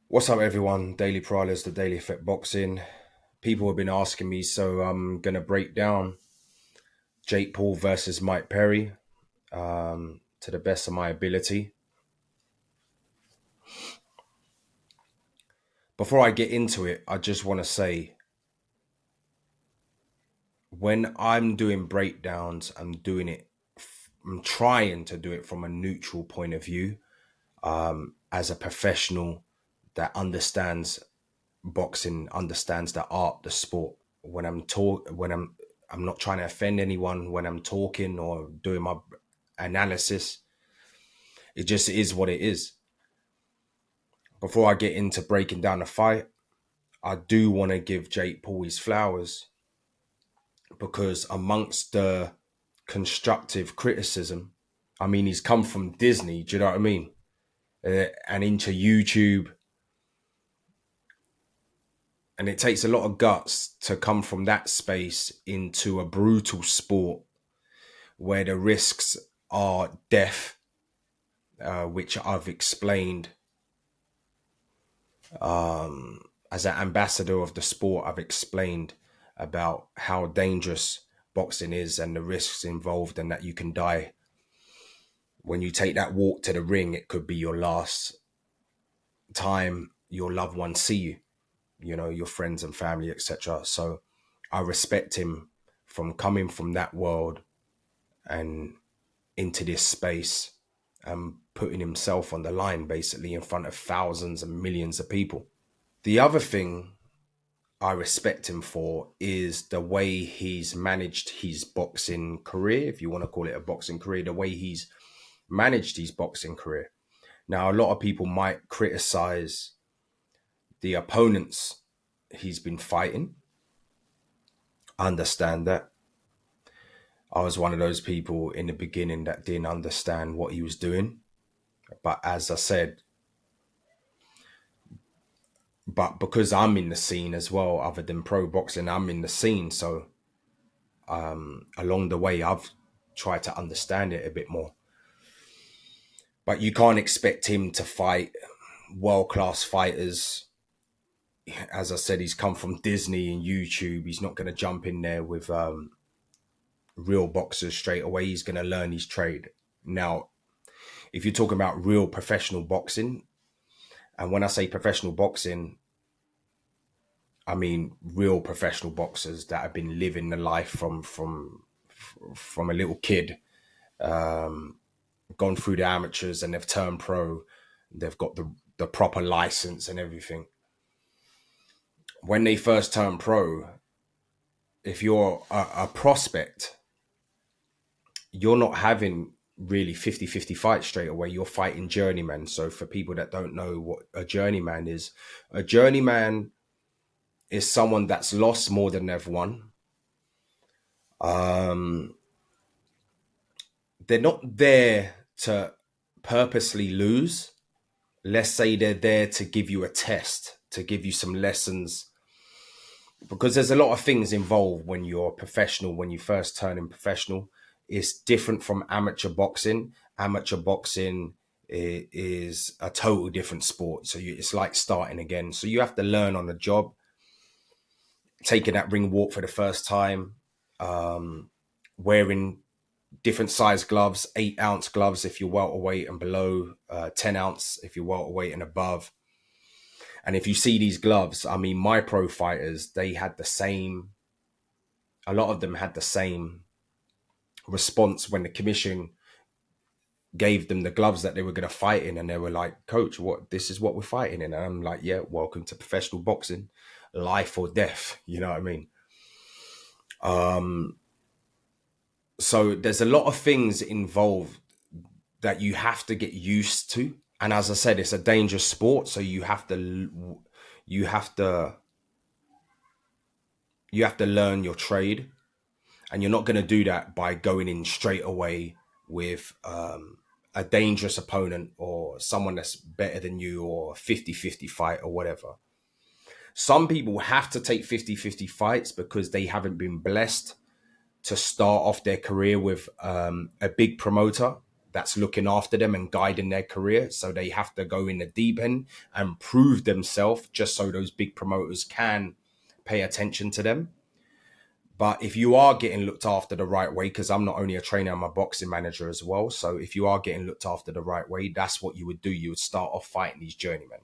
What's up, everyone? Daily Prowlers, the Daily Effect Boxing. People have been asking me, so I'm gonna break down Jake Paul versus Mike Perry to the best of my ability. Before I get into it, I just want to say, when I'm doing breakdowns, I'm trying to do it from a neutral point of view, as a professional that understands boxing, understands the art, the sport. I'm not trying to offend anyone when I'm talking or doing my analysis. It just is what it is. Before I get into breaking down the fight, I do want to give Jake Paul his flowers, because amongst the constructive criticism, I mean, he's come from Disney, do you know what I mean? And into YouTube. And it takes a lot of guts to come from that space into a brutal sport where the risks are death, which I've explained. As an ambassador of the sport, I've explained about how dangerous boxing is and the risks involved, and that you can die. When you take that walk to the ring, it could be your last time your loved ones see you, your friends and family, etc. So I respect him from coming from that world and into this space and putting himself on the line basically in front of thousands and millions of people. The other thing I respect him for is the way he's managed his boxing career, if you want to call it a boxing career, the way he's managed his boxing career. Now, a lot of people might criticize the opponents he's been fighting. I understand that. I was one of those people in the beginning that didn't understand what he was doing. But as I said, but because I'm in the scene as well, other than pro boxing, I'm in the scene. So along the way, I've tried to understand it a bit more. But you can't expect him to fight world class fighters. As I said, he's come from Disney and YouTube. He's not going to jump in there with real boxers straight away. He's going to learn his trade. Now, if you're talking about real professional boxing, and when I say professional boxing, I mean real professional boxers that have been living the life from a little kid, gone through the amateurs and they've turned pro. They've got the proper license and everything. When they first turn pro, if you're a prospect, you're not having really 50-50 fights straight away. You're fighting journeyman. So for people that don't know what a journeyman is someone that's lost more than they've won. They're not there to purposely lose. Let's say they're there to give you a test, to give you some lessons, because there's a lot of things involved when you're professional, when you first turn in professional. It's different from amateur boxing. Amateur boxing is a total different sport. So it's like starting again. So you have to learn on the job, taking that ring walk for the first time, wearing different size gloves, 8-ounce gloves if you're welterweight and below, 10-ounce if you're welterweight and above. And if you see these gloves, I mean, my pro fighters, they had the same, a lot of them had the same response when the commission gave them the gloves that they were going to fight in. And they were like, "Coach, this is what we're fighting in." And I'm like, "Yeah, welcome to professional boxing, life or death." You know what I mean? So there's a lot of things involved that you have to get used to. And as I said, it's a dangerous sport. So you have to, learn your trade. And you're not going to do that by going in straight away with a dangerous opponent or someone that's better than you, or a 50-50 fight or whatever. Some people have to take 50-50 fights because they haven't been blessed to start off their career with a big promoter that's looking after them and guiding their career. So they have to go in the deep end and prove themselves just so those big promoters can pay attention to them. But if you are getting looked after the right way, because I'm not only a trainer, I'm a boxing manager as well. So if you are getting looked after the right way, that's what you would do. You would start off fighting these journeymen.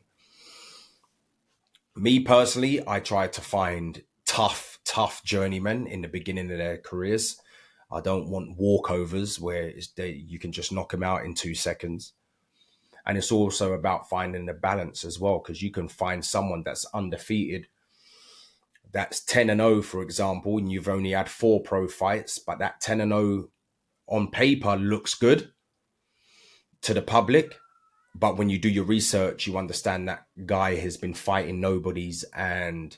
Me personally, I try to find tough journeymen in the beginning of their careers. I don't want walkovers where you can just knock them out in 2 seconds. And it's also about finding the balance as well, because you can find someone that's undefeated, that's 10-0, for example, and you've only had 4 pro fights, but that 10-0 on paper looks good to the public. But when you do your research, you understand that guy has been fighting nobodies, and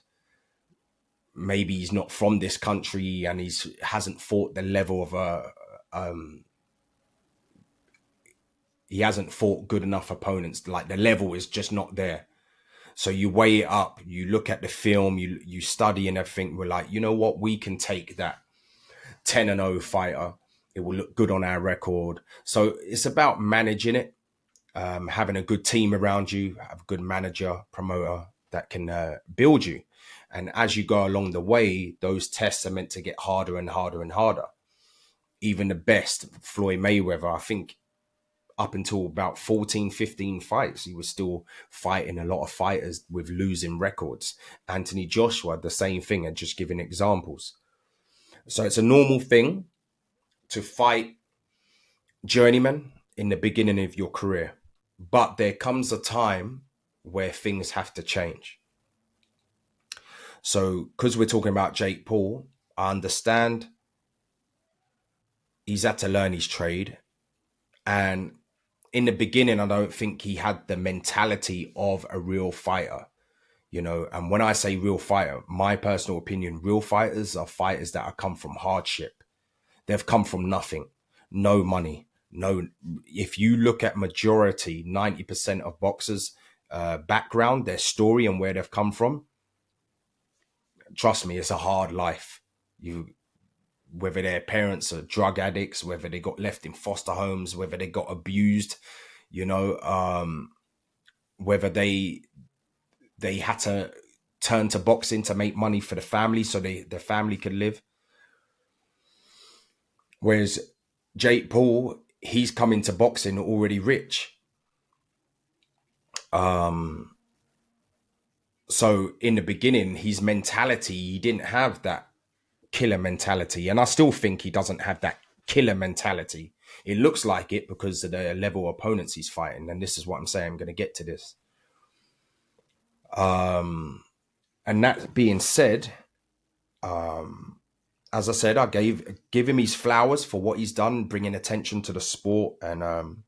maybe he's not from this country, and hasn't fought the level of he hasn't fought good enough opponents. Like, the level is just not there. So you weigh it up, you look at the film, you study and everything. We're like, you know what, we can take that 10-0 fighter. It will look good on our record. So it's about managing it, having a good team around you, have a good manager, promoter that can build you. And as you go along the way, those tests are meant to get harder and harder and harder. Even the best, Floyd Mayweather, I think up until about 14, 15 fights, he was still fighting a lot of fighters with losing records. Anthony Joshua, the same thing, and just giving examples. So it's a normal thing to fight journeyman in the beginning of your career. But there comes a time where things have to change. So because we're talking about Jake Paul, I understand he's had to learn his trade. And in the beginning, I don't think he had the mentality of a real fighter, you know. And when I say real fighter, my personal opinion, real fighters are fighters that have come from hardship. They've come from nothing, no money, no. If you look at majority, 90% of boxers' background, their story and where they've come from, trust me, it's a hard life. Whether their parents are drug addicts, whether they got left in foster homes, whether they got abused, you know, whether they had to turn to boxing to make money for the family so the family could live. Whereas Jake Paul, he's come into boxing already rich. So in the beginning, his mentality, he didn't have that killer mentality. And I still think he doesn't have that killer mentality. It looks like it because of the level of opponents he's fighting. And this is what I'm saying. I'm going to get to this. And that being said, as I said, I give him his flowers for what he's done, bringing attention to the sport and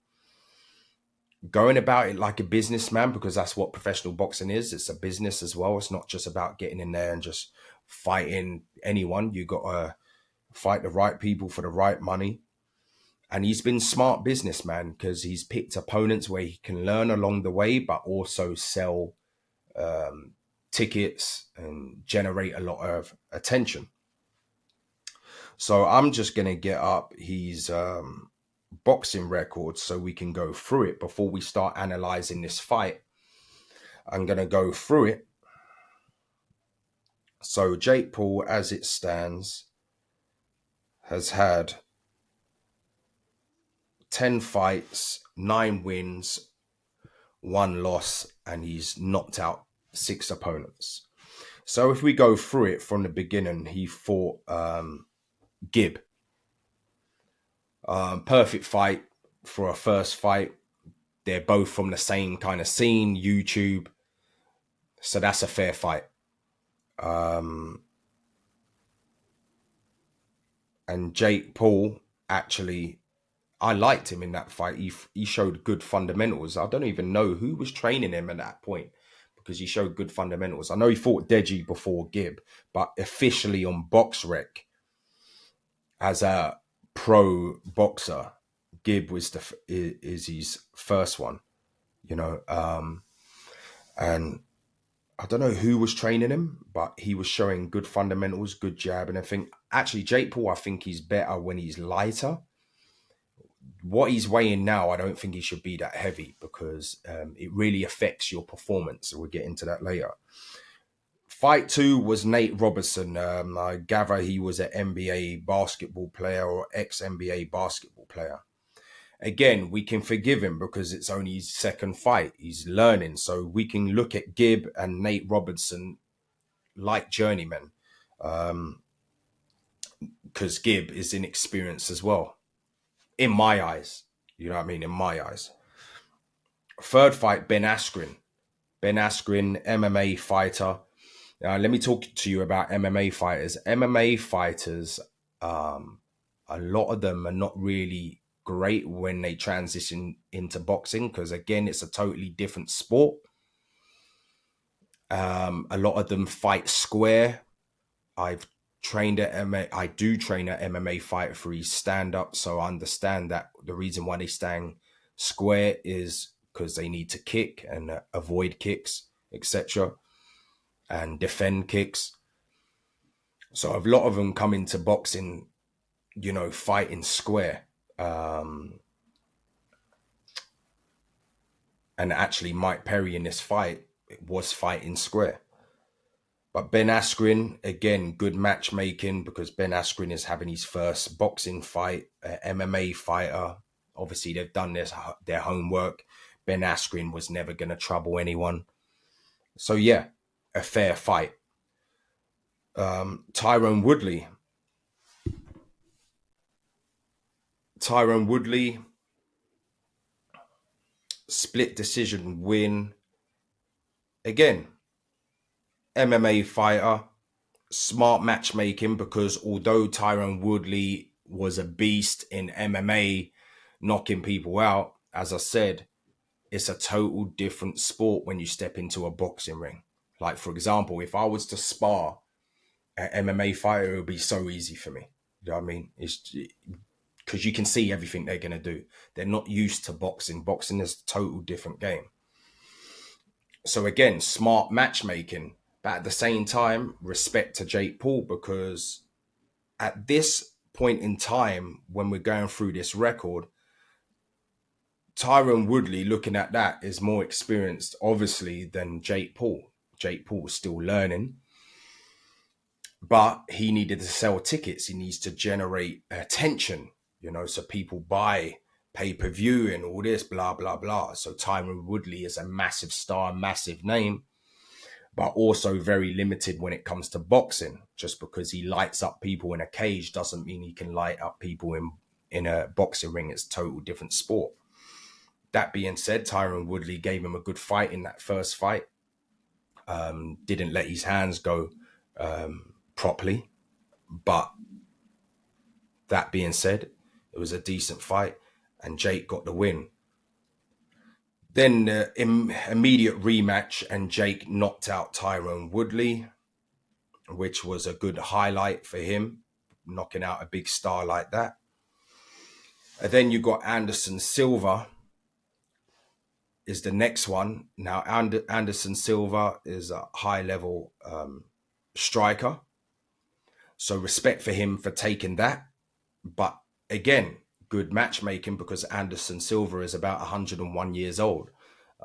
going about it like a businessman, because that's what professional boxing is. It's a business as well. It's not just about getting in there and just fighting anyone. You got to fight the right people for the right money. And he's been smart businessman because he's picked opponents where he can learn along the way, but also sell tickets and generate a lot of attention. So I'm just going to get up his boxing records so we can go through it before we start analyzing this fight. I'm going to go through it. So Jake Paul, as it stands, has had 10 fights, 9 wins, 1 loss, and he's knocked out 6 opponents. So if we go through it from the beginning, he fought Gib. Perfect fight for a first fight. They're both from the same kind of scene, YouTube. So that's a fair fight. And Jake Paul, actually, I liked him in that fight. He showed good fundamentals. I don't even know who was training him at that point because he showed good fundamentals. I know he fought Deji before Gib, but officially on boxrec as a pro boxer, Gib was is his first one, you know. And I don't know who was training him, but he was showing good fundamentals, good jab and everything. Actually, Jake Paul, I think he's better when he's lighter. what he's weighing now, I don't think he should be that heavy because it really affects your performance. So we'll get into that later. Fight 2 was Nate Robinson. I gather he was an NBA basketball player or ex-NBA basketball player. Again, we can forgive him because it's only his second fight. He's learning. So we can look at Gibb and Nate Robinson like journeymen, because Gibb is inexperienced as well. In my eyes. You know what I mean? In my eyes. Third fight, Ben Askren. Ben Askren, MMA fighter. Now, let me talk to you about MMA fighters. MMA fighters, a lot of them are not really great when they transition into boxing because, again, it's a totally different sport. A lot of them fight square. I've trained at MMA. I do train at MMA fighter for his stand-up, so I understand that the reason why they stand square is because they need to kick and avoid kicks, etc., and defend kicks. So a lot of them come into boxing, fighting square. And actually, Mike Perry in this fight was fighting square. But Ben Askren, again, good matchmaking because Ben Askren is having his first boxing fight, MMA fighter. Obviously, they've done their homework. Ben Askren was never going to trouble anyone. So, yeah, a fair fight. Tyron Woodley. Split decision win. Again, MMA fighter, smart matchmaking because although Tyron Woodley was a beast in MMA, knocking people out, as I said, it's a total different sport when you step into a boxing ring. Like, for example, if I was to spar an MMA fighter, it would be so easy for me. You know what I mean? It's because you can see everything they're going to do. They're not used to boxing. Boxing is a total different game. So again, smart matchmaking. But at the same time, respect to Jake Paul because at this point in time, when we're going through this record, Tyron Woodley, looking at that, is more experienced, obviously, than Jake Paul. Jake Paul is still learning. But he needed to sell tickets. He needs to generate attention, so people buy pay-per-view and all this, blah, blah, blah. So Tyron Woodley is a massive star, massive name, but also very limited when it comes to boxing. Just because he lights up people in a cage doesn't mean he can light up people in a boxing ring. It's a total different sport. That being said, Tyron Woodley gave him a good fight in that first fight. Didn't let his hands go properly. But that being said, it was a decent fight and Jake got the win. Then the immediate rematch and Jake knocked out Tyron Woodley, which was a good highlight for him, knocking out a big star like that. And then you got Anderson Silva is the next one. Now, Anderson Silva is a high-level striker. So respect for him for taking that. But again, good matchmaking because Anderson Silva is about 101 years old.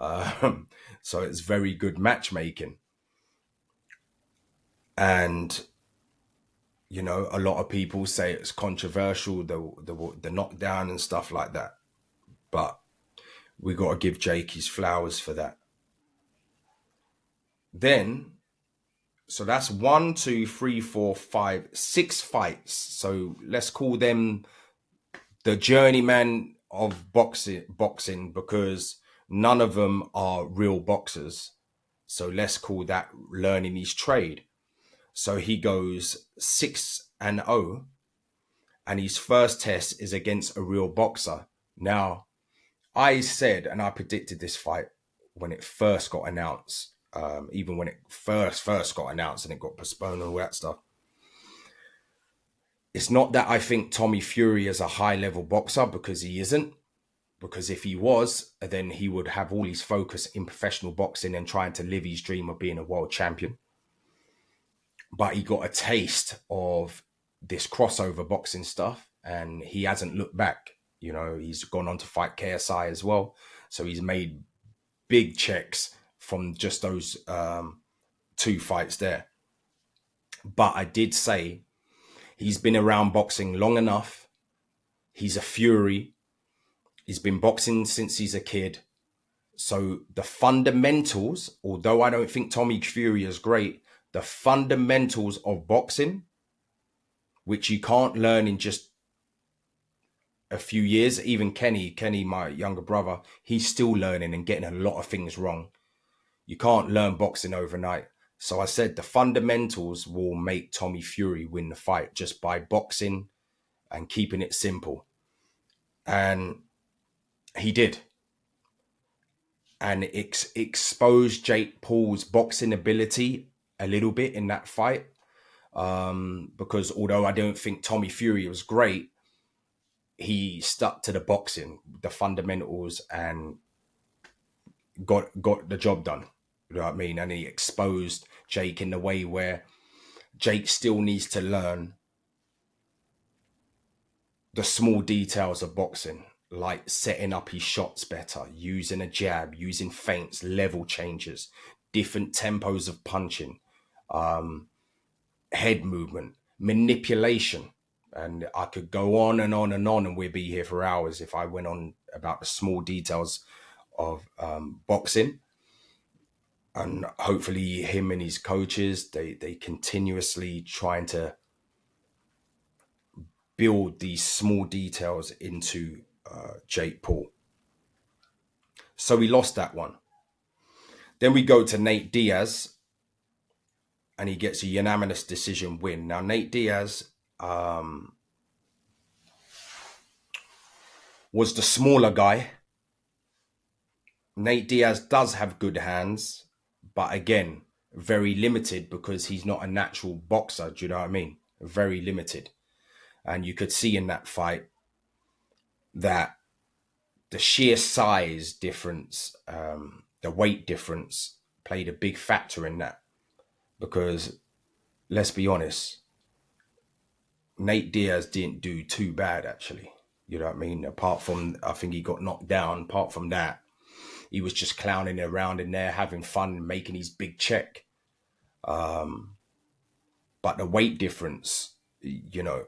So it's very good matchmaking. And, a lot of people say it's controversial, the knockdown and stuff like that. But we got to give Jake his flowers for that. Then, so that's 1, 2, 3, 4, 5, 6 fights. So let's call them the journeyman of boxing because none of them are real boxers. So let's call that learning his trade. So he goes 6-0, and his first test is against a real boxer. Now, I said, and I predicted this fight when it first got announced, even when it first got announced and it got postponed and all that stuff. It's not that I think Tommy Fury is a high-level boxer because he isn't. Because if he was, then he would have all his focus in professional boxing and trying to live his dream of being a world champion. But he got a taste of this crossover boxing stuff and he hasn't looked back. You know, he's gone on to fight KSI as well. So he's made big checks from just those two fights there. But I did say he's been around boxing long enough. He's a fury. He's been boxing since he's a kid. So the fundamentals, although I don't think Tommy Fury is great, the fundamentals of boxing, which you can't learn in just a few years. Even Kenny, my younger brother, he's still learning and getting a lot of things wrong. You can't learn boxing overnight. So I said the fundamentals will make Tommy Fury win the fight just by boxing and keeping it simple. And he did. And it exposed Jake Paul's boxing ability a little bit in that fight. Because although I don't think Tommy Fury was great, he stuck to the boxing, the fundamentals, and got the job done. You know what I mean? And he exposed Jake in the way where Jake still needs to learn the small details of boxing, like setting up his shots better, using a jab, using feints, level changes, different tempos of punching, head movement, manipulation. And I could go on and on and on, and we'd be here for hours if I went on about the small details of boxing. And hopefully him and his coaches, they continuously trying to build these small details into Jake Paul. So we lost that one. Then we go to Nate Diaz, and he gets a unanimous decision win. Now, Nate Diaz was the smaller guy. Nate Diaz does have good hands, but again, very limited because he's not a natural boxer. Do you know what I mean? Very limited. And you could see in that fight that the sheer size difference, the weight difference played a big factor in that. Because let's be honest, Nate Diaz didn't do too bad, actually. You know what I mean? Apart from, I think he got knocked down. Apart from that, he was just clowning around in there, having fun, making his big check. But the weight difference, you know,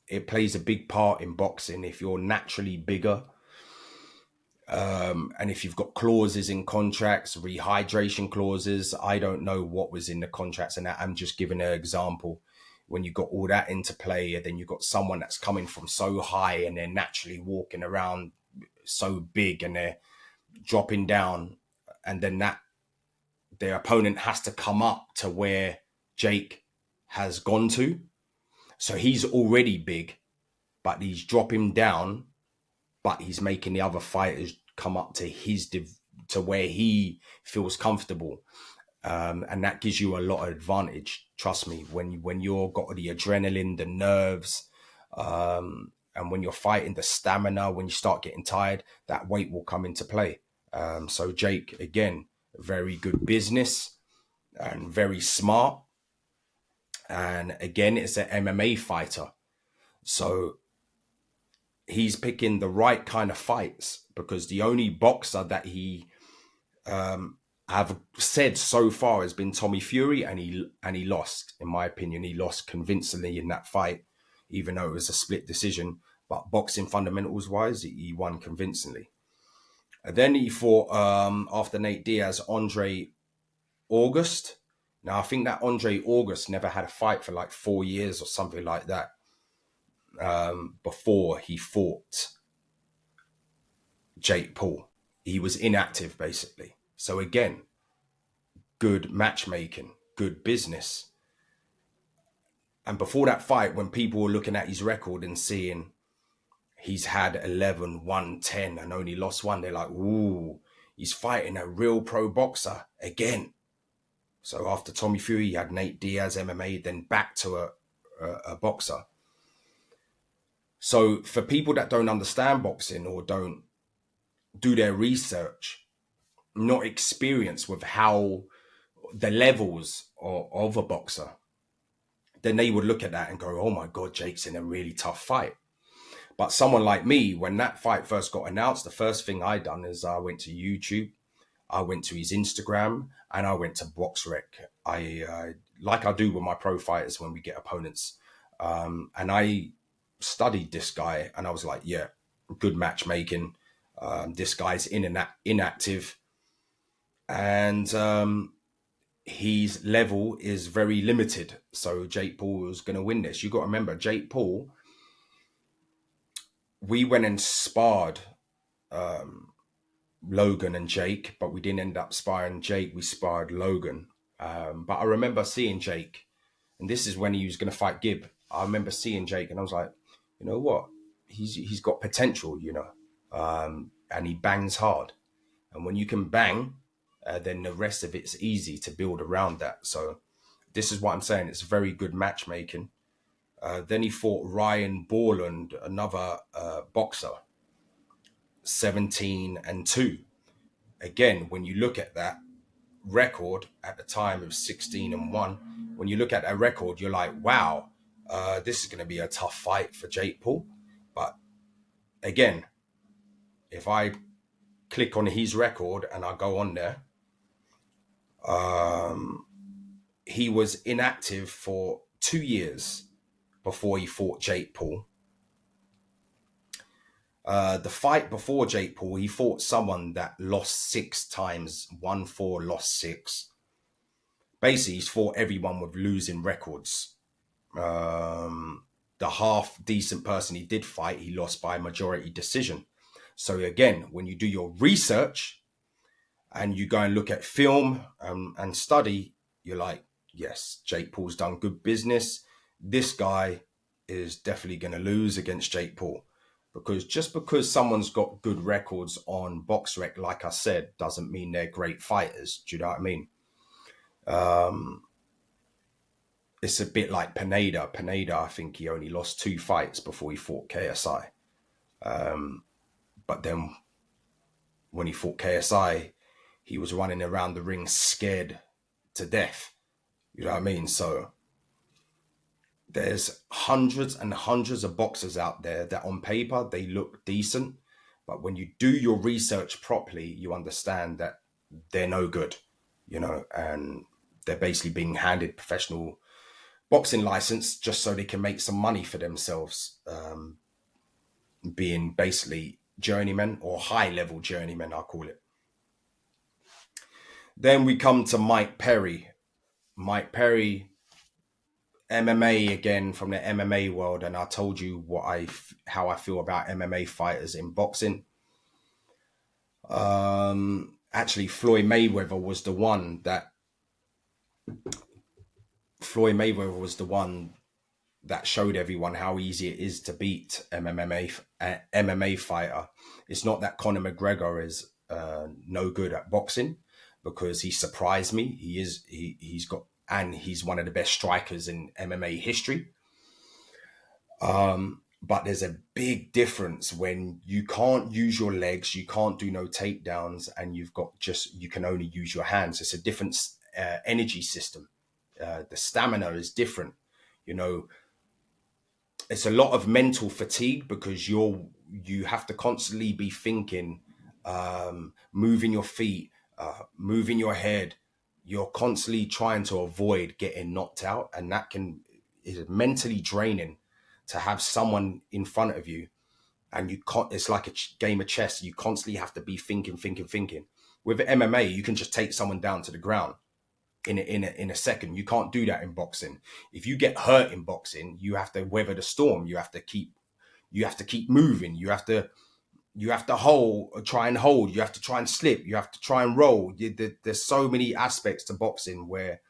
it plays a big part in boxing. If you're naturally bigger, and if you've got clauses in contracts, rehydration clauses, I don't know what was in the contracts, and I'm just giving an example. When you got all that into play, and then you've got someone that's coming from so high and they're naturally walking around so big and they're dropping down, and then that their opponent has to come up to where Jake has gone to. So he's already big, but he's dropping down, but he's making the other fighters come up to to where he feels comfortable. And that gives you a lot of advantage. Trust me, when you're got the adrenaline, the nerves, and when you're fighting, the stamina, when you start getting tired, that weight will come into play. So Jake, again, very good business and very smart. And again, it's an MMA fighter. So he's picking the right kind of fights, because the only boxer that he have said so far has been Tommy Fury, and he lost. In my opinion, he lost convincingly in that fight, even though it was a split decision. But boxing fundamentals wise, he won convincingly. And then he fought after Nate Diaz, Andre August. Now I think that Andre August never had a fight for like 4 years or something like that, before he fought Jake Paul. He was inactive basically. So again, good matchmaking, good business. And before that fight, when people were looking at his record and seeing he's had 11, 1, 10 and only lost one, they're like, ooh, he's fighting a real pro boxer again. So after Tommy Fury, he had Nate Diaz, MMA, then back to a boxer. So for people that don't understand boxing or don't do their research, not experienced with how the levels of a boxer, then they would look at that and go, oh my God, Jake's in a really tough fight. But someone like me, when that fight first got announced, the first thing I done is I went to YouTube, I went to his Instagram, and I went to boxrec. Like I do with my pro fighters when we get opponents, and I studied this guy, and I was like, yeah, good matchmaking. This guy's inactive, and his level is very limited. So Jake Paul was going to win this. You got to remember, Jake Paul. We went and sparred Logan and Jake, but we didn't end up sparring Jake. We sparred Logan. But I remember seeing Jake, and this is when he was going to fight Gibb. I remember seeing Jake, and I was like, you know what? He's got potential, and he bangs hard. And when you can bang, then the rest of it's easy to build around that. So this is what I'm saying. It's very good matchmaking. Then he fought Ryan Borland, another boxer, 17-2. Again, when you look at that record at the time of 16-1, when you look at that record, you're like, wow, this is going to be a tough fight for Jake Paul. But again, if I click on his record and I go on there, he was inactive for 2 years before he fought Jake Paul. The fight before Jake Paul, he fought someone that lost 6 times, won 4, lost 6. Basically, he's fought everyone with losing records. The half decent person he did fight, he lost by majority decision. So again, when you do your research and you go and look at film and study, you're like, yes, Jake Paul's done good business. This guy is definitely going to lose against Jake Paul. Because just because someone's got good records on boxrec, like I said, doesn't mean they're great fighters. Do you know what I mean? It's a bit like Pineda. Pineda, I think he only lost 2 fights before he fought KSI. But then when he fought KSI, he was running around the ring scared to death. You know what I mean? So there's hundreds and hundreds of boxers out there that on paper, they look decent. But when you do your research properly, you understand that they're no good, and they're basically being handed professional boxing license just so they can make some money for themselves, being basically journeymen or high-level journeymen, I'll call it. Then we come to Mike Perry. Mike Perry, MMA again from the MMA world, and I told you how I feel about MMA fighters in boxing. Actually, Floyd Mayweather was the one that showed everyone how easy it is to beat MMA fighter. It's not that Conor McGregor is no good at boxing, because he surprised me. He's one of the best strikers in MMA history. But there's a big difference when you can't use your legs, you can't do no takedowns, and you can only use your hands. It's a different energy system. The stamina is different. It's a lot of mental fatigue, because you have to constantly be thinking, moving your feet, moving your head. You're constantly trying to avoid getting knocked out, and that is mentally draining to have someone in front of you, and it's like a game of chess. You constantly have to be thinking. With MMA, you can just take someone down to the ground in a second. You can't do that in boxing. If you get hurt in boxing, you have to weather the storm. You have to keep moving. You have to try and hold. You have to try and slip. You have to try and roll. There's so many aspects to boxing where,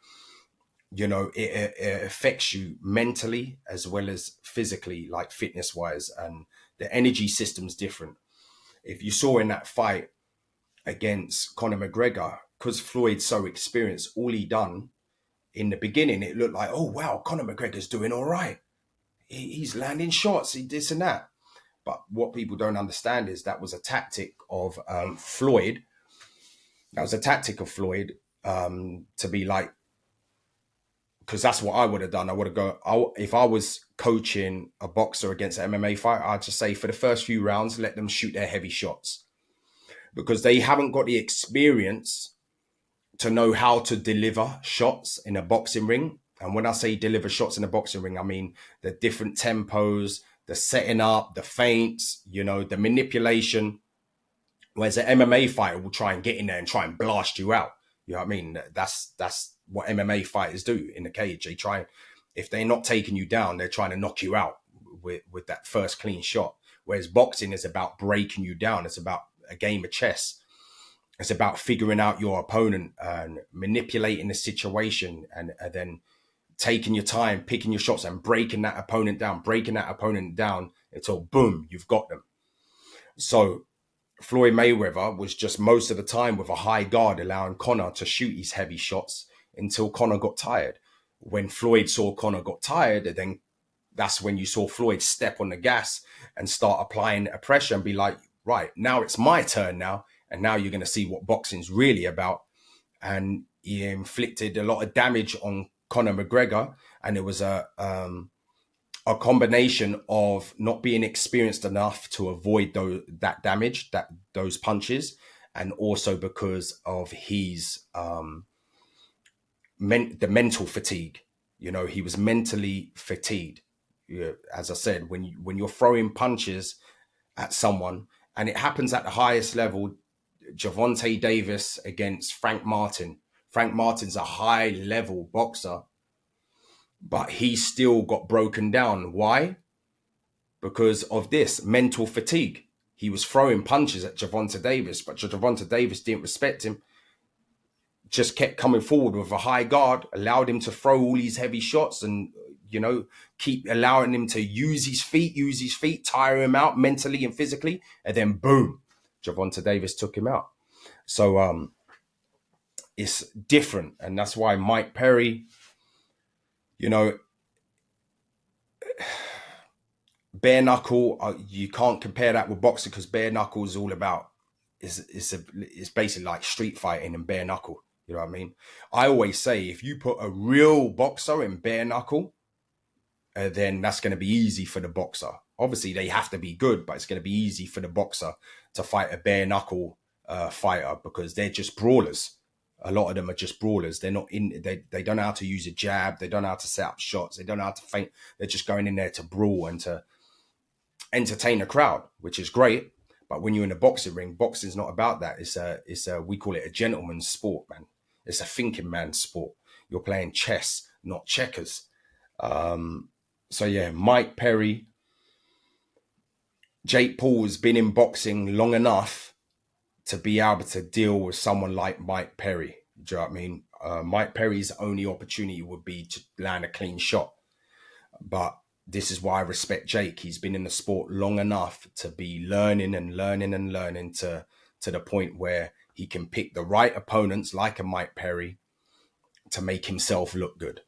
it affects you mentally as well as physically, like fitness wise, and the energy system's different. If you saw in that fight against Conor McGregor, because Floyd's so experienced, all he done in the beginning, it looked like, oh wow, Conor McGregor's doing all right. He's landing shots, this and that. But what people don't understand is that was a tactic of Floyd. That was a tactic of Floyd to be like because that's what I would have done. I would have if I was coaching a boxer against an MMA fighter, I'd just say for the first few rounds, let them shoot their heavy shots, because they haven't got the experience to know how to deliver shots in a boxing ring. And when I say deliver shots in a boxing ring, I mean the different tempos, the setting up, the feints, the manipulation. Whereas an MMA fighter will try and get in there and try and blast you out. You know what I mean? That's what MMA fighters do in the cage. They try, if they're not taking you down, they're trying to knock you out with that first clean shot. Whereas boxing is about breaking you down. It's about a game of chess. It's about figuring out your opponent and manipulating the situation, and then taking your time, picking your shots and breaking that opponent down until boom, you've got them. So Floyd Mayweather was just most of the time with a high guard, allowing Conor to shoot his heavy shots until Conor got tired. When Floyd saw Conor got tired, then that's when you saw Floyd step on the gas and start applying a pressure and be like, right, now it's my turn now. And now you're going to see what boxing's really about. And he inflicted a lot of damage on Conor McGregor. And it was a combination of not being experienced enough to avoid that damage, those punches, and also because of his the mental fatigue. He was mentally fatigued. As I said, when you're throwing punches at someone, and it happens at the highest level. Gervonta Davis against Frank Martin. Frank Martin's a high level boxer, but he still got broken down. Why? Because of this mental fatigue. He was throwing punches at Gervonta Davis, but Gervonta Davis didn't respect him. Just kept coming forward with a high guard, allowed him to throw all these heavy shots and, keep allowing him to use his feet, tire him out mentally and physically. And then boom, Gervonta Davis took him out. So it's different. And that's why Mike Perry, bare knuckle, you can't compare that with boxing, because bare knuckle is all about, it's basically like street fighting and bare knuckle. You know what I mean? I always say, if you put a real boxer in bare knuckle, then that's going to be easy for the boxer. Obviously, they have to be good, but it's going to be easy for the boxer to fight a bare knuckle fighter, because they're just brawlers. A lot of them are just brawlers. They're not in. They don't know how to use a jab. They don't know how to set up shots. They don't know how to feint. They're just going in there to brawl and to entertain a crowd, which is great. But when you're in a boxing ring, boxing's not about that. It's a we call it a gentleman's sport, man. It's a thinking man's sport. You're playing chess, not checkers. So yeah, Mike Perry, Jake Paul has been in boxing long enough to be able to deal with someone like Mike Perry. Do you know what I mean? Mike Perry's only opportunity would be to land a clean shot. But this is why I respect Jake. He's been in the sport long enough to be learning to the point where he can pick the right opponents like a Mike Perry to make himself look good.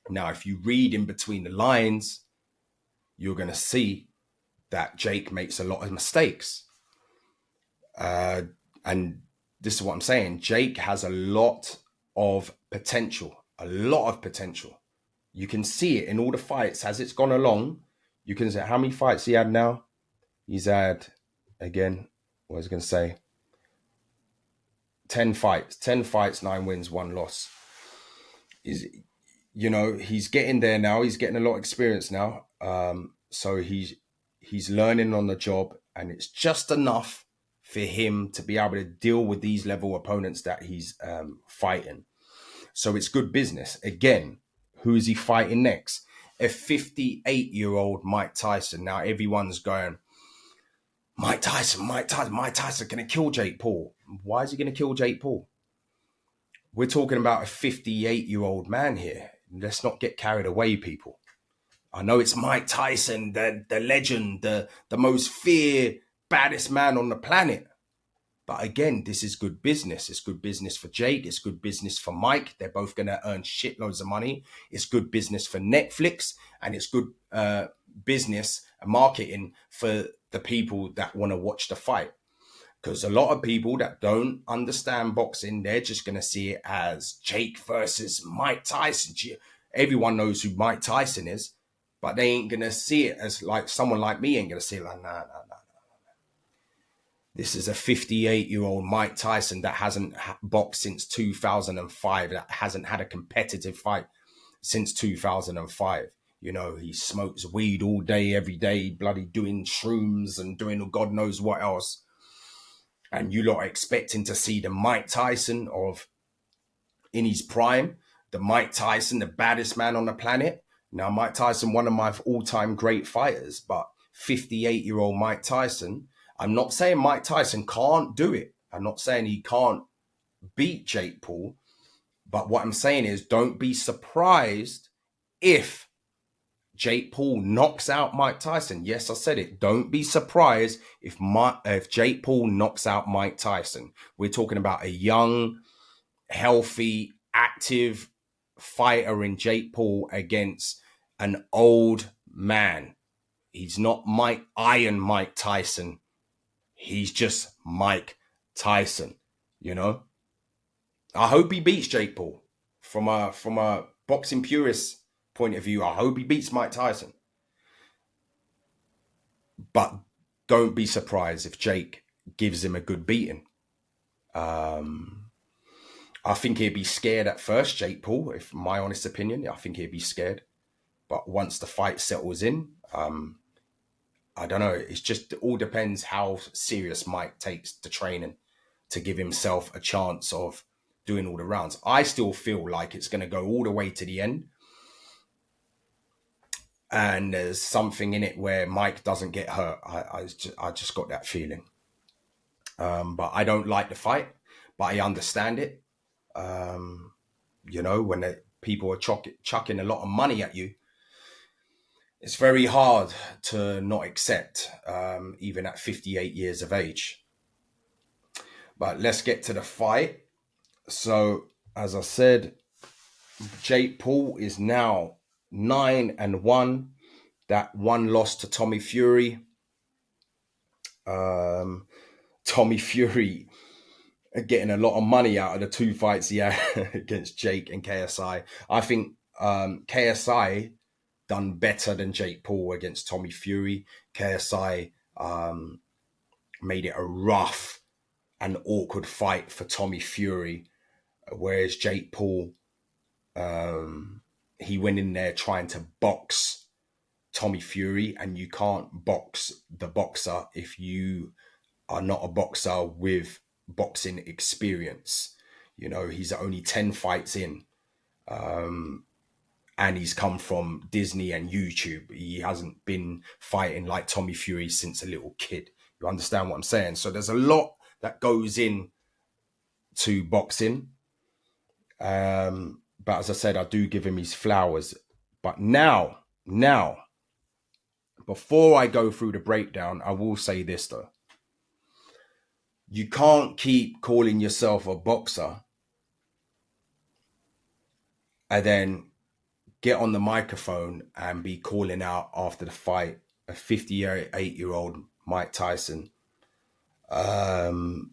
Now, if you read in between the lines, you're going to see that Jake makes a lot of mistakes. And this is what I'm saying. Jake has a lot of potential. You can see it in all the fights as it's gone along. You can see how many fights he had now. He's had, again, what was I going to say? 10 fights, 9 wins, 1 loss. He's getting there now. He's getting a lot of experience now. So he's learning on the job, and it's just enough for him to be able to deal with these level opponents that he's fighting. So it's good business. Again, who is he fighting next? A 58-year-old Mike Tyson. Now everyone's going, Mike Tyson going to kill Jake Paul. Why is he going to kill Jake Paul? We're talking about a 58-year-old man here. Let's not get carried away, people. I know it's Mike Tyson, the legend, the most feared, baddest man on the planet. But again, this is good business. It's good business for Jake. It's good business for Mike. They're both going to earn shitloads of money. It's good business for Netflix. And it's good business and marketing for the people that want to watch the fight. Because a lot of people that don't understand boxing, they're just going to see it as Jake versus Mike Tyson. Everyone knows who Mike Tyson is, but they ain't going to see it as like someone like me ain't going to see it like, nah. This is a 58-year-old Mike Tyson that hasn't boxed since 2005, that hasn't had a competitive fight since 2005. You know, he smokes weed all day, every day, bloody doing shrooms and doing God knows what else. And you lot are expecting to see the Mike Tyson of in his prime, the Mike Tyson, the baddest man on the planet. Now, Mike Tyson, one of my all-time great fighters, but 58-year-old Mike Tyson, I'm not saying Mike Tyson can't do it. I'm not saying he can't beat Jake Paul. But what I'm saying is don't be surprised if Jake Paul knocks out Mike Tyson. Yes, I said it. Don't be surprised if Jake Paul knocks out Mike Tyson. We're talking about a young, healthy, active fighter in Jake Paul against an old man. He's not Iron Mike Tyson. He's just Mike Tyson, you know? I hope he beats Jake Paul. From a boxing purist point of view, I hope he beats Mike Tyson. But don't be surprised if Jake gives him a good beating. I think he'd be scared at first, Jake Paul, if my honest opinion. I think he'd be scared. But once the fight settles in, I don't know. It's just, it all depends how serious Mike takes the training to give himself a chance of doing all the rounds. I still feel like it's going to go all the way to the end. And there's something in it where Mike doesn't get hurt. I just got that feeling. But I don't like the fight, but I understand it. You know, when people are chucking a lot of money at you, it's very hard to not accept, even at 58 years of age. But let's get to the fight. So, as I said, Jake Paul is now 9-1. That one loss to Tommy Fury. Tommy Fury getting a lot of money out of the two fights he had against Jake and KSI. I think KSI done better than Jake Paul against Tommy Fury. KSI made it a rough and awkward fight for Tommy Fury, whereas Jake Paul, he went in there trying to box Tommy Fury, and you can't box the boxer if you are not a boxer with boxing experience. You know, he's only 10 fights in. And he's come from Disney and YouTube. He hasn't been fighting like Tommy Fury since a little kid. You understand what I'm saying? So there's a lot that goes in to boxing. But as I said, I do give him his flowers. But now, before I go through the breakdown, I will say this though. You can't keep calling yourself a boxer and then get on the microphone and be calling out after the fight a 58-year-old Mike Tyson and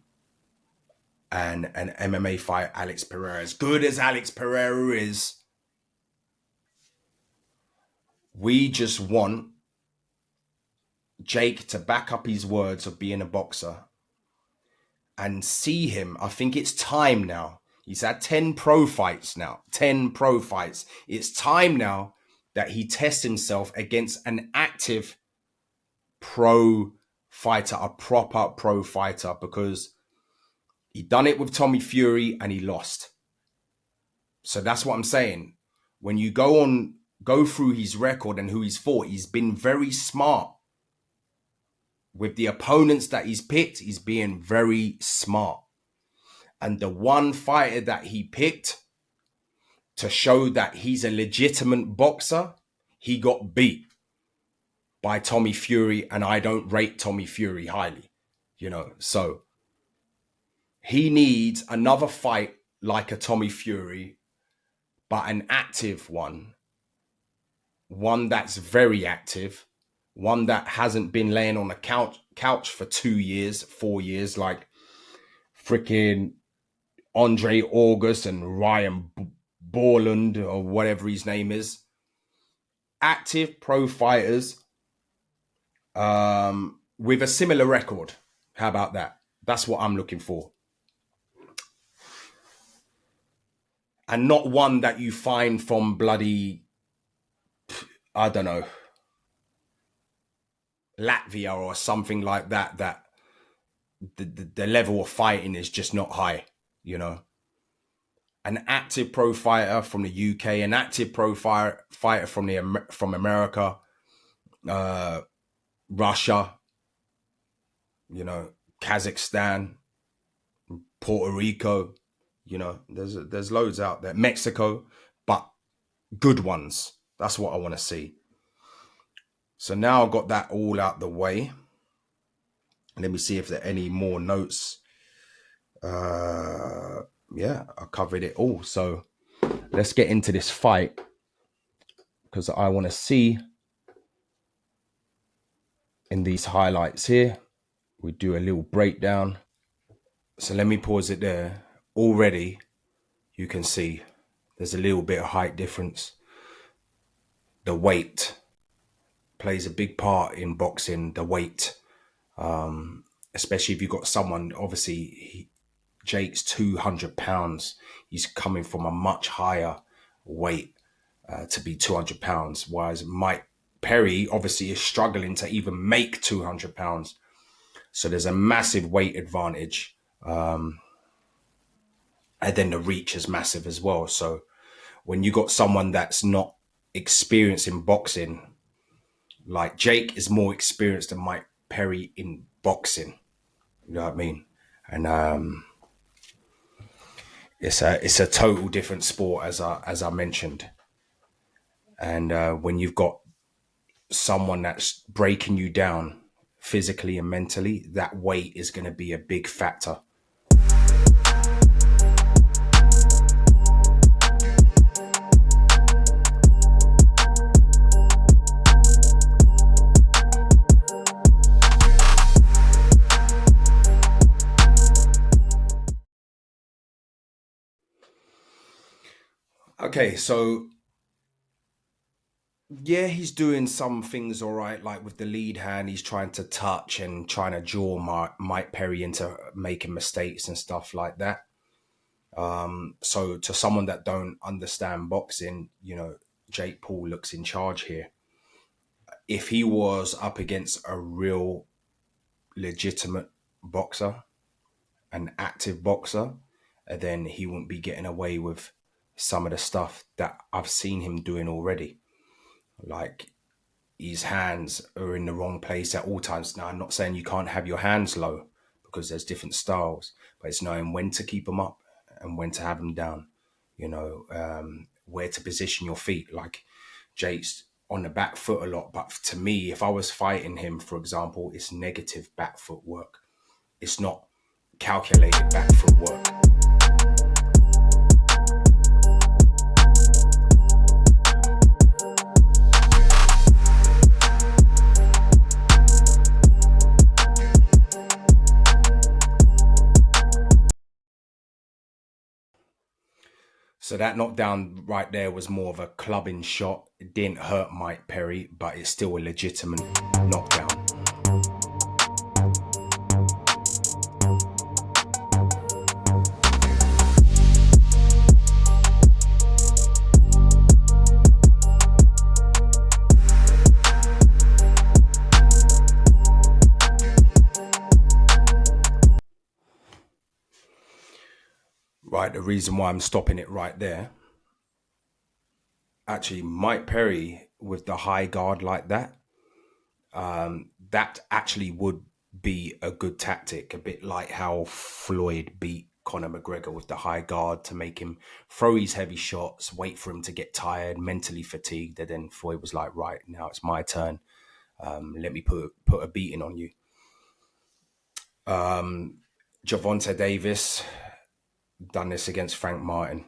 an MMA fight, Alex Pereira. As good as Alex Pereira is, we just want Jake to back up his words of being a boxer and see him. I think it's time now. He's had 10 pro fights now. 10 pro fights. It's time now that he tests himself against an active pro fighter, a proper pro fighter, because he done it with Tommy Fury and he lost. So that's what I'm saying. When you go through his record and who he's fought, he's been very smart. With the opponents that he's picked, he's being very smart. And the one fighter that he picked to show that he's a legitimate boxer, he got beat by Tommy Fury, and I don't rate Tommy Fury highly, you know. So he needs another fight like a Tommy Fury, but an active one that's very active, one that hasn't been laying on the couch couch for 2 years, 4 years, like freaking Andre August and Ryan Borland or whatever his name is. Active pro fighters with a similar record. How about that? That's what I'm looking for. And not one that you find from bloody, I don't know, Latvia or something like that, that the level of fighting is just not high, you know. An active pro fighter from the UK, an active pro fighter from America, Russia, you know, Kazakhstan, Puerto Rico, you know, there's loads out there. Mexico, but good ones. That's what I want to see. So now I've got that all out the way. Let me see if there are any more notes. Yeah, I covered it all. So let's get into this fight because I want to see in these highlights here. We do a little breakdown. So let me pause it there. Already, you can see there's a little bit of height difference. The weight plays a big part in boxing, the weight. Especially if you've got someone, obviously, Jake's 200 pounds. He's coming from a much higher weight to be 200 pounds. Whereas Mike Perry, obviously, is struggling to even make 200 pounds. So there's a massive weight advantage. And then the reach is massive as well. So when you got someone that's not experienced in boxing, like Jake is more experienced than Mike Perry in boxing. You know what I mean? And it's a total different sport, as I mentioned. And when you've got someone that's breaking you down physically and mentally, that weight is going to be a big factor. Okay, so yeah, he's doing some things all right, like with the lead hand, he's trying to touch and trying to draw Mike Perry into making mistakes and stuff like that. So to someone that don't understand boxing, you know, Jake Paul looks in charge here. If he was up against a real legitimate boxer, an active boxer, then he wouldn't be getting away with some of the stuff that I've seen him doing already. Like his hands are in the wrong place at all times. Now, I'm not saying you can't have your hands low because there's different styles, but it's knowing when to keep them up and when to have them down, you know, where to position your feet. Like Jake's on the back foot a lot, but to me, if I was fighting him, for example, it's negative back foot work. It's not calculated back foot work. So that knockdown right there was more of a clubbing shot. It didn't hurt Mike Perry, but it's still a legitimate knockdown. Right, the reason why I'm stopping it right there, actually, Mike Perry with the high guard like that, that actually would be a good tactic, a bit like how Floyd beat Conor McGregor with the high guard to make him throw his heavy shots, wait for him to get tired, mentally fatigued, and then Floyd was like, right, now it's my turn. Let me put a beating on you. Gervonta Davis done this against Frank Martin.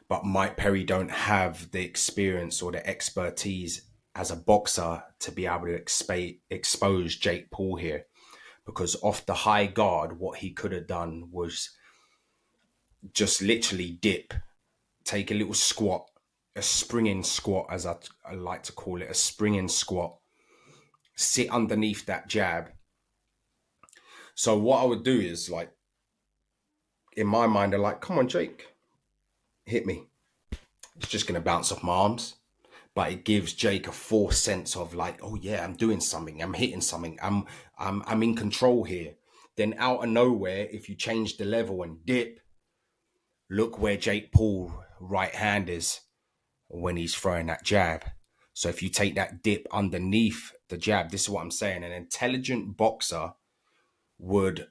But Mike Perry don't have the experience or the expertise as a boxer to be able to expose Jake Paul here, because off the high guard, what he could have done was just literally dip, take a little squat, a springing squat, as I like to call it, a springing squat, sit underneath that jab. So what I would do is, like, in my mind, they're like, come on, Jake, hit me. It's just going to bounce off my arms. But it gives Jake a false sense of like, oh yeah, I'm doing something, I'm hitting something, I'm in control here. Then out of nowhere, if you change the level and dip, look where Jake Paul right hand is when he's throwing that jab. So if you take that dip underneath the jab, this is what I'm saying. An intelligent boxer would,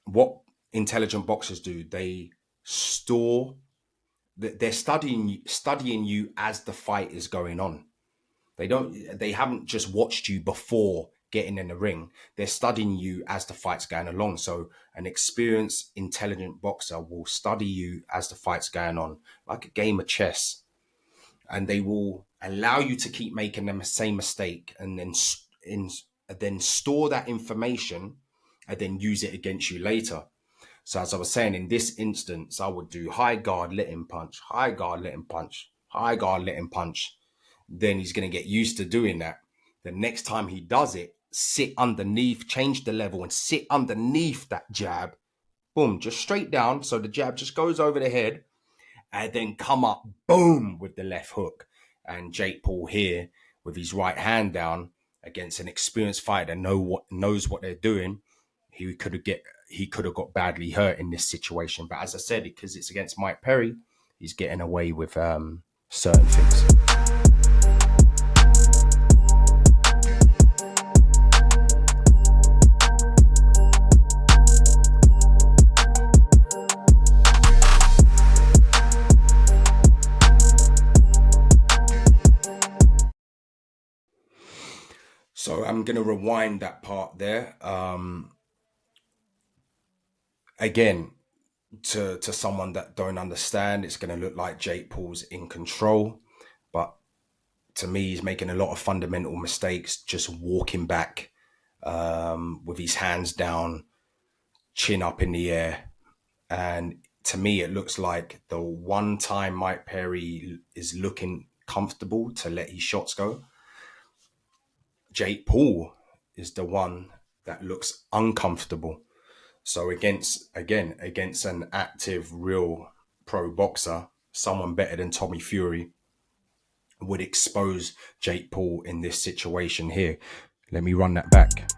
what intelligent boxers do, they store, they're studying you as the fight is going on. They haven't just watched you before getting in the ring. They're studying you as the fight's going along. So an experienced, intelligent boxer will study you as the fight's going on, like a game of chess. And they will allow you to keep making the same mistake, and then store that information and then use it against you later. So as I was saying, in this instance, I would do high guard, let him punch, high guard, let him punch, high guard, let him punch. Then he's going to get used to doing that. The next time he does it, sit underneath, change the level and sit underneath that jab. Boom, just straight down. So the jab just goes over the head, and then come up, boom, with the left hook. And Jake Paul here, with his right hand down against an experienced fighter, knows what they're doing. He could have got badly hurt in this situation. But as I said, because it's against Mike Perry, he's getting away with certain things. So I'm going to rewind that part there. Again, to someone that don't understand, it's going to look like Jake Paul's in control, but to me, he's making a lot of fundamental mistakes, just walking back with his hands down, chin up in the air. And to me, it looks like the one time Mike Perry is looking comfortable to let his shots go, Jake Paul is the one that looks uncomfortable. So against an active, real pro boxer, someone better than Tommy Fury would expose Jake Paul in this situation here. Let me run that back.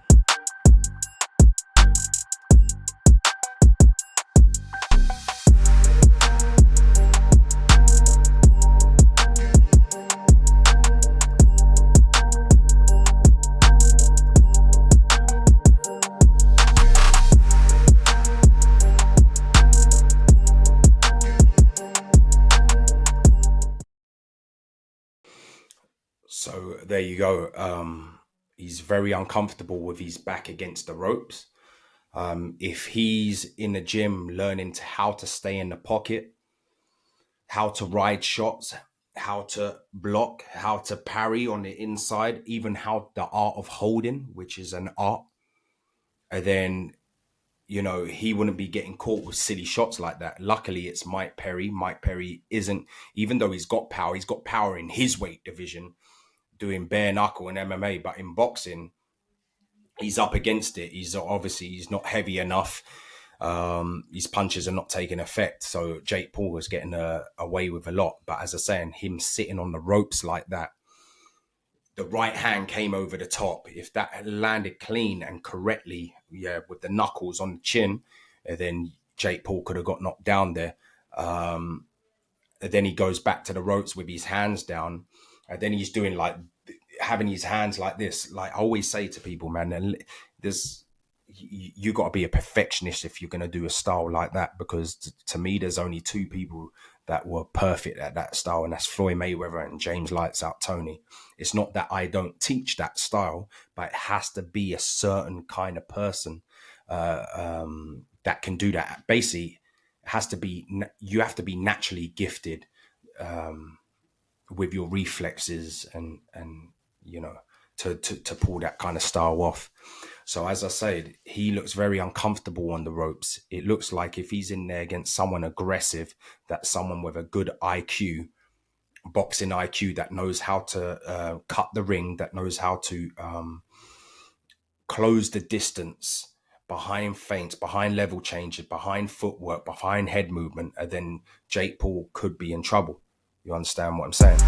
So there you go. He's very uncomfortable with his back against the ropes. If he's in the gym learning how to stay in the pocket, how to ride shots, how to block, how to parry on the inside, even how the art of holding, which is an art, and then he wouldn't be getting caught with silly shots like that. Luckily, it's Mike Perry. Mike Perry isn't, even though he's got power in his weight division, doing bare knuckle and MMA, but in boxing, he's up against it. He's not heavy enough. His punches are not taking effect. So Jake Paul was getting away with a lot. But as I say, him sitting on the ropes like that, the right hand came over the top. If that had landed clean and correctly, with the knuckles on the chin, then Jake Paul could have got knocked down there. Then he goes back to the ropes with his hands down. And then he's doing like having his hands like this. Like I always say to people, man, you got to be a perfectionist if you're going to do a style like that, because to me, there's only two people that were perfect at that style, and that's Floyd Mayweather and James Lights Out Tony. It's not that I don't teach that style, but it has to be a certain kind of person that can do that. Basically, you have to be naturally gifted with your reflexes and you know, to pull that kind of style off. So as I said, he looks very uncomfortable on the ropes. It looks like if he's in there against someone aggressive, that's someone with a good IQ, boxing IQ, that knows how to cut the ring, that knows how to close the distance behind feints, behind level changes, behind footwork, behind head movement, and then Jake Paul could be in trouble. You understand what I'm saying?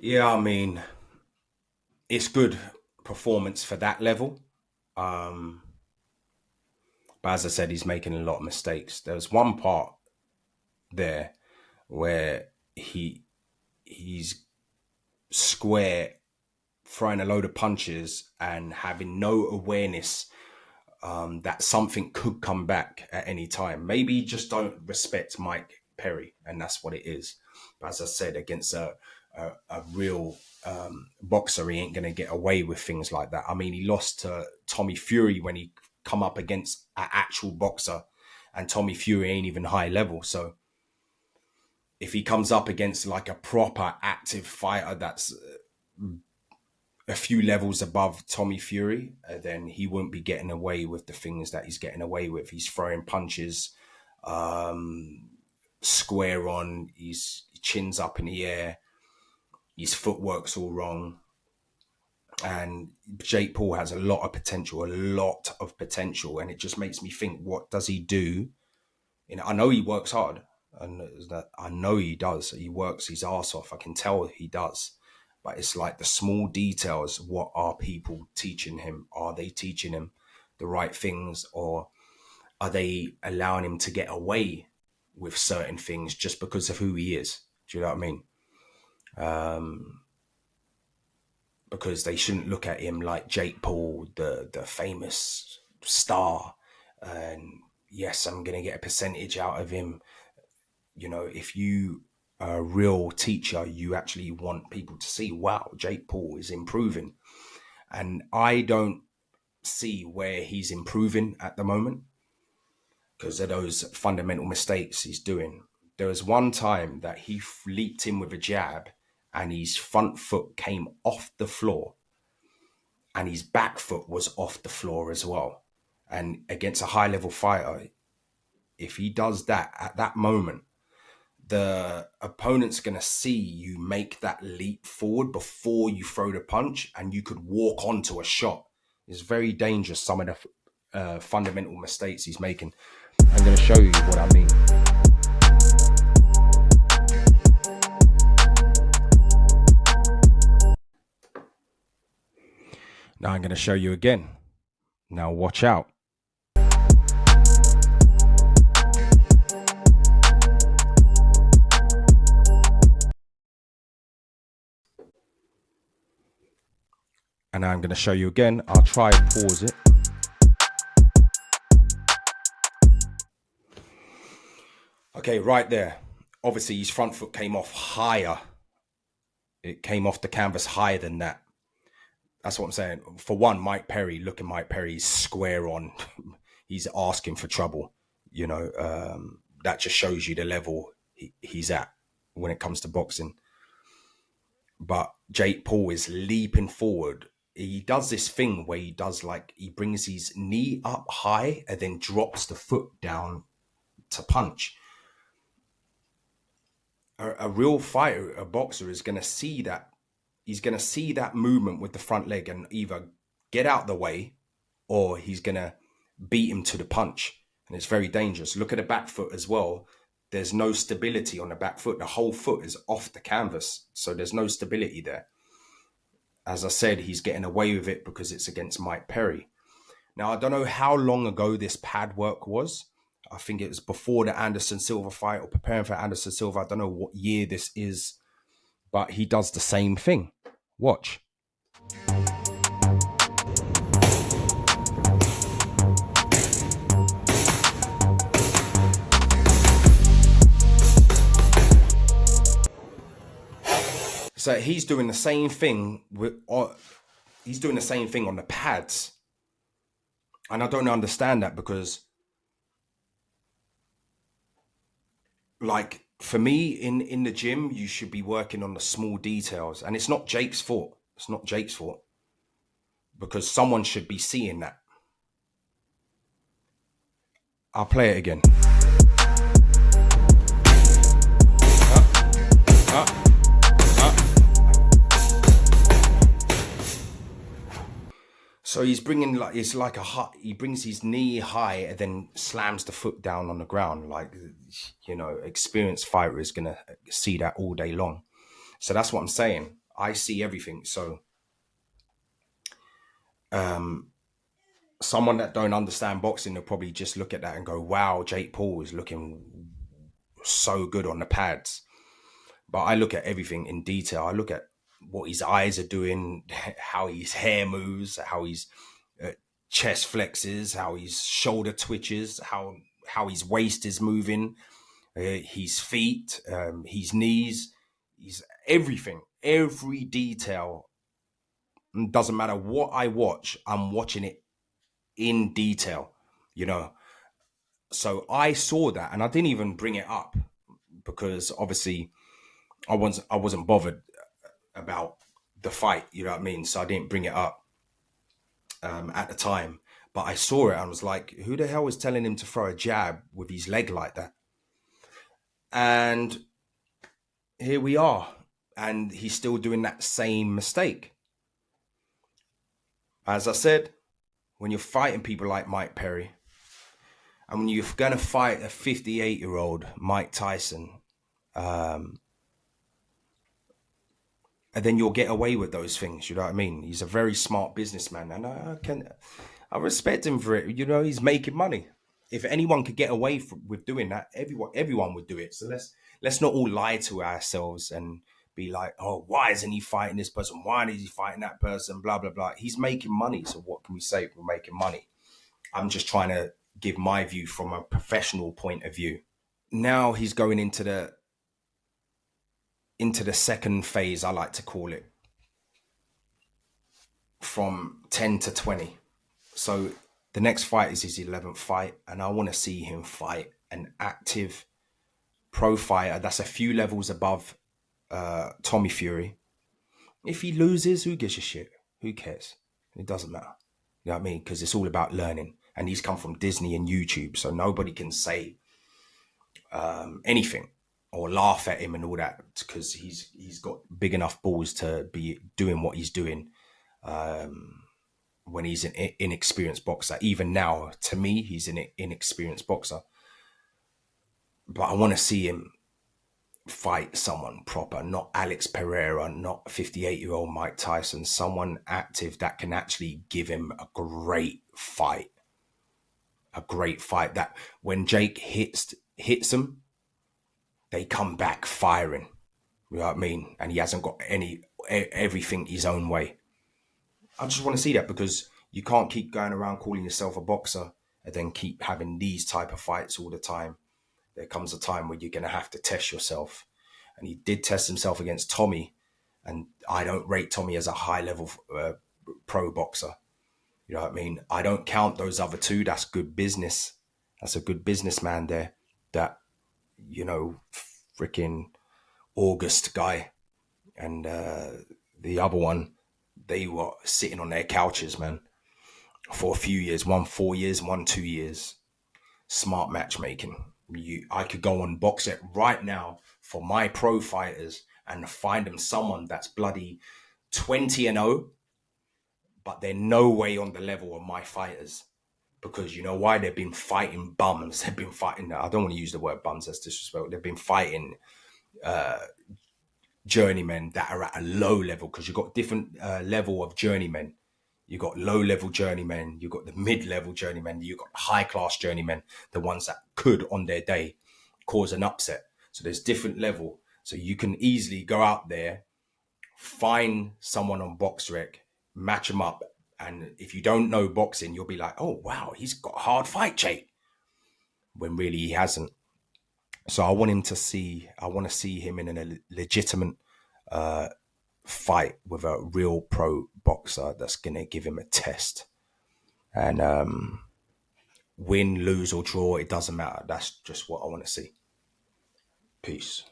Yeah, I mean, it's good performance for that level. Um, but as I said, he's making a lot of mistakes. There was one part there where he's square throwing a load of punches and having no awareness that something could come back at any time. Maybe you just don't respect Mike Perry, and that's what it is. But as I said, against a real boxer, he ain't going to get away with things like that. I mean, he lost to Tommy Fury when he come up against an actual boxer, and Tommy Fury ain't even high level. So if he comes up against like a proper active fighter that's a few levels above Tommy Fury, then he won't be getting away with the things that he's getting away with. He's throwing punches um, square on, his chin's up in the air, his footwork's all wrong. And Jake Paul has a lot of potential. And it just makes me think, what does he do? You know, I know he works hard, and that I know he does. He works his ass off. I can tell he does. But it's like the small details. What are people teaching him? Are they teaching him the right things, or are they allowing him to get away with certain things just because of who he is? Do you know what I mean? Um, because they shouldn't look at him like Jake Paul, the famous star. And yes, I'm going to get a percentage out of him. You know, if you are a real teacher, you actually want people to see, wow, Jake Paul is improving. And I don't see where he's improving at the moment because of those fundamental mistakes he's doing. There was one time that he leaped in with a jab and his front foot came off the floor and his back foot was off the floor as well. And against a high level fighter, if he does that at that moment, the opponent's going to see you make that leap forward before you throw the punch, and you could walk onto a shot. It's very dangerous, some of the fundamental mistakes he's making. I'm going to show you what I mean. Now I'm going to show you again. Now watch out. And now I'm going to show you again. I'll try and pause it. Okay, right there. Obviously, his front foot came off higher. It came off the canvas higher than that. That's what I'm saying. For one, Mike Perry, look at Mike Perry, he's square on. He's asking for trouble. You know, that just shows you the level he's at when it comes to boxing. But Jake Paul is leaping forward. He does this thing where he does like, he brings his knee up high and then drops the foot down to punch. A real fighter, a boxer, is going to see that. He's going to see that movement with the front leg and either get out the way or he's going to beat him to the punch. And it's very dangerous. Look at the back foot as well. There's no stability on the back foot. The whole foot is off the canvas. So there's no stability there. As I said, he's getting away with it because it's against Mike Perry. Now, I don't know how long ago this pad work was. I think it was before the Anderson Silva fight or preparing for Anderson Silva. I don't know what year this is, but he does the same thing. Watch. So he's doing the same thing he's doing the same thing on the pads. And I don't understand that because, like, for me in the gym, you should be working on the small details. And it's not Jake's fault. It's not Jake's fault because someone should be seeing that. I'll play it again. So he's bringing like it's like a hut. He brings his knee high and then slams the foot down on the ground. Like, you know, experienced fighter is gonna see that all day long. So that's what I'm saying. I see everything. So, someone that don't understand boxing will probably just look at that and go, "Wow, Jake Paul is looking so good on the pads." But I look at everything in detail. I look at what his eyes are doing, how his hair moves, how his chest flexes, how his shoulder twitches, how his waist is moving, his feet, his knees, his everything, every detail. Doesn't matter what I watch, I'm watching it in detail, you know. So I saw that, and I didn't even bring it up because obviously I wasn't bothered about the fight, you know what I mean? So I didn't bring it up at the time. But I saw it and was like, who the hell was telling him to throw a jab with his leg like that? And here we are. And he's still doing that same mistake. As I said, when you're fighting people like Mike Perry, and when you're going to fight a 58-year-old Mike Tyson, and then you'll get away with those things. You know what I mean? He's a very smart businessman, and I respect him for it. You know, he's making money. If anyone could get away with doing that, everyone would do it. So let's not all lie to ourselves and be like, oh, why isn't he fighting this person? Why is he fighting that person? Blah blah blah. He's making money. So what can we say? We're making money. I'm just trying to give my view from a professional point of view. Now he's going into the second phase, I like to call it, from 10 to 20. So the next fight is his 11th fight, and I want to see him fight an active pro fighter that's a few levels above Tommy Fury. If he loses, who gives a shit? Who cares? It doesn't matter. You know what I mean? Because it's all about learning. And he's come from Disney and YouTube, so nobody can say anything or laugh at him and all that because he's got big enough balls to be doing what he's doing when he's an inexperienced boxer. Even now, to me, he's an inexperienced boxer. But I want to see him fight someone proper, not Alex Pereira, not 58-year-old Mike Tyson, someone active that can actually give him a great fight. A great fight that when Jake hits them, they come back firing. You know what I mean? And he hasn't got everything his own way. I just want to see that because you can't keep going around calling yourself a boxer and then keep having these type of fights all the time. There comes a time where you're going to have to test yourself. And he did test himself against Tommy. And I don't rate Tommy as a high-level pro boxer. You know what I mean? I don't count those other two. That's good business. That's a good businessman there. That, you know, freaking August guy. And the other one, they were sitting on their couches, man, for a few years. One 4 years, one 2 years. Smart matchmaking. I could go on boxrec right now for my pro fighters and find them someone that's bloody 20-0, but they're no way on the level of my fighters. Because you know why? They've been fighting bums. They've been fighting, I don't want to use the word bums, that's disrespectful. They've been fighting journeymen that are at a low level, because you've got different level of journeymen. You've got low level journeymen, you've got the mid level journeymen, you've got high class journeymen, the ones that could on their day cause an upset. So there's different level. So you can easily go out there, find someone on boxrec, match them up. And if you don't know boxing, you'll be like, oh, wow, he's got a hard fight, Jake. When really he hasn't. So I want to see him in a legitimate fight with a real pro boxer that's going to give him a test. And win, lose, or draw, it doesn't matter. That's just what I want to see. Peace.